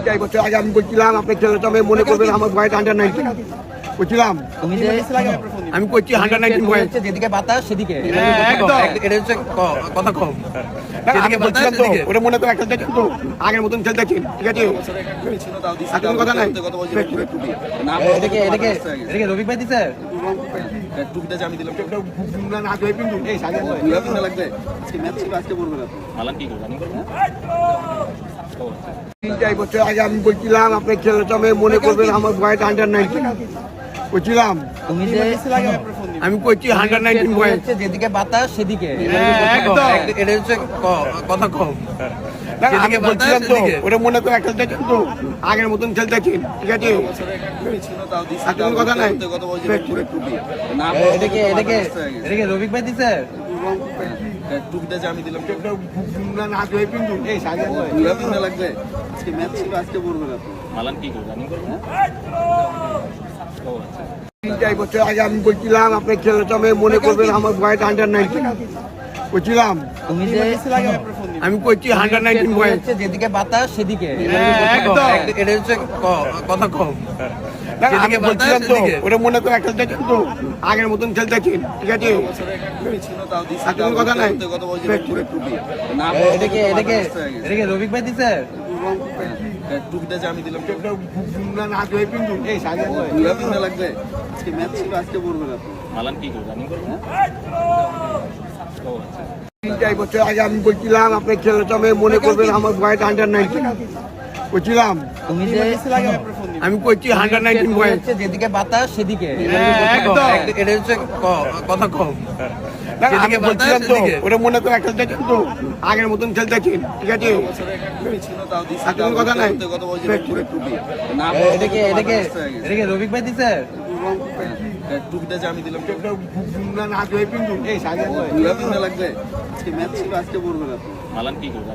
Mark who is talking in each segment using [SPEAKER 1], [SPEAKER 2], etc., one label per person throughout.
[SPEAKER 1] 3 বছর আগে আমি বলছিলাম আপনার ছেলেটা আমি মনে করবেন আমার বয়স আন্ডার 19 বলছিলাম
[SPEAKER 2] তুমি যে
[SPEAKER 1] আমি করছি আন্ডার 19 বয়স
[SPEAKER 2] যেদিকে বাতাস সেদিকে এটা হচ্ছে কথা কম
[SPEAKER 1] আমি বলছিলাম তো ওটা মনে করে একটা দেখেন তো আগের মতন খেলতেছি ঠিক আছে এখন কথা নাই
[SPEAKER 2] এদিকে এদিকে এদিকে রবি ভাই দিছে
[SPEAKER 3] টুপিটা যে আমি দিলাম
[SPEAKER 1] না ধরে পিন্টু এই সাজে
[SPEAKER 3] না লাগবে আজকে ম্যাচ ছিল আজকে পড়বে না
[SPEAKER 2] মালান কি করবে
[SPEAKER 1] 3 বছর আগে আমি বলছিলাম আপনার ছেলেটা আমি মনে করবেন আমার বয়স আন্ডার 19 বলছিলাম
[SPEAKER 2] তুমি যে
[SPEAKER 1] আমি করছি আন্ডার 19 বয়স
[SPEAKER 2] যেদিকে বাতাস সেদিকে এটা হচ্ছে কথা কম
[SPEAKER 1] আমি বলছিলাম তো ওটা মনে করে একটা দেখেন তো আগের মতন খেলতেছি ঠিক আছে এখন কথা নাই
[SPEAKER 2] এদিকে এদিকে এদিকে রবি ভাই দিছে
[SPEAKER 3] টুপিটা যে আমি দিলাম
[SPEAKER 1] না ধরে পিন্টু এই সাজে
[SPEAKER 3] না লাগবে আজকে ম্যাচ ছিল আজকে পড়বে না
[SPEAKER 2] মালান কি করবে
[SPEAKER 1] 3 বছর আগে আমি বলছিলাম আপনার ছেলেটা আমি মনে করবেন আমার বয়স আন্ডার 19 বলছিলাম
[SPEAKER 2] তুমি যে
[SPEAKER 1] আমি করছি আন্ডার 19 বয়স
[SPEAKER 2] যেদিকে বাতাস সেদিকে এটা হচ্ছে কথা কম
[SPEAKER 1] আমি বলছিলাম তো ওটা মনে করে একটা দেখেন তো আগের মতন খেলতেছি ঠিক আছে এখন কথা নাই
[SPEAKER 2] এদিকে এদিকে এদিকে রবি ভাই দিছে
[SPEAKER 3] টুপিটা যে আমি দিলাম
[SPEAKER 1] না ধরে পিন্টু এই সাজে
[SPEAKER 3] না লাগবে আজকে ম্যাচ ছিল আজকে পড়বে না
[SPEAKER 2] মালান কি করবে
[SPEAKER 1] 3 বছর আগে আমি বলছিলাম আপনার ছেলেটা আমি মনে করবেন আমার বয়স আন্ডার 19 বলছিলাম
[SPEAKER 2] তুমি যে
[SPEAKER 1] আমি করছি আন্ডার 19 বয়স
[SPEAKER 2] যেদিকে বাতাস সেদিকে এটা হচ্ছে কথা কম
[SPEAKER 1] আমি বলছিলাম তো ওটা মনে করে একটা দেখেন তো আগের মতন খেলতেছি ঠিক আছে এখন কথা নাই
[SPEAKER 2] এদিকে এদিকে এদিকে রবি ভাই দিছে
[SPEAKER 3] টুপিটা যে আমি দিলাম
[SPEAKER 1] না ধরে পিন্টু এই সাজে
[SPEAKER 3] না লাগবে আজকে ম্যাচ ছিল আজকে পড়বে না
[SPEAKER 2] মালান কি করবে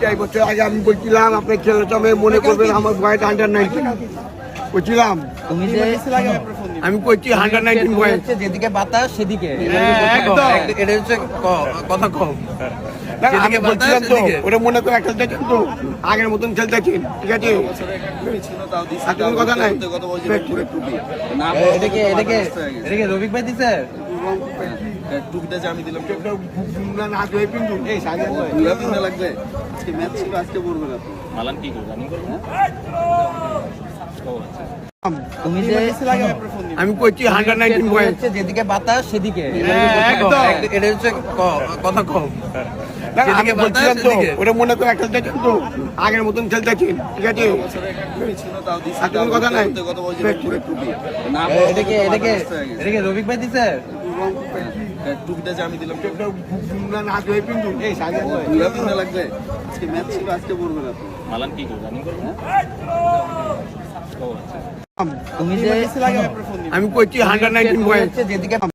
[SPEAKER 1] 3 বছর আগে আমি বলছিলাম আপনার ছেলেটা আমি মনে করবেন আমার বয়স আন্ডার 19 বলছিলাম
[SPEAKER 2] তুমি যে
[SPEAKER 1] আমি করছি আন্ডার 19 বয়স
[SPEAKER 2] যেদিকে বাতাস সেদিকে এটা হচ্ছে কথা কম
[SPEAKER 1] আমি বলছিলাম তো ওটা মনে করে একটা দেখেন তো আগের মতন খেলতেছি ঠিক আছে এখন কথা নাই
[SPEAKER 2] এদিকে এদিকে এদিকে রবি ভাই দিছে
[SPEAKER 3] টুপিটা যে আমি দিলাম
[SPEAKER 1] না ধরে পিন্টু এই সাজে
[SPEAKER 3] না লাগবে আজকে ম্যাচ ছিল আজকে পড়বে না
[SPEAKER 2] মালান কি করবে তুমি যে
[SPEAKER 1] আমি করছি আন্ডার 19 বয়স
[SPEAKER 2] যেদিকে বাতাস সেদিকে এটা হচ্ছে কথা কম
[SPEAKER 1] আমি বলছিলাম তো ওটা মনে করে একটা দেখেন তো আগের মতন খেলতেছি ঠিক আছে এখন কথা নাই
[SPEAKER 2] এদিকে এদিকে এদিকে রবি ভাই দিছে
[SPEAKER 3] টুপিটা যে আমি দিলাম
[SPEAKER 1] না ধরে পিন্টু এই সাজে
[SPEAKER 3] না লাগবে আজকে ম্যাচ ছিল আজকে পড়বে না
[SPEAKER 2] মালান কি করবে তুমি যে
[SPEAKER 1] আমি করছি আন্ডার 19 বয়স
[SPEAKER 2] যেদিকে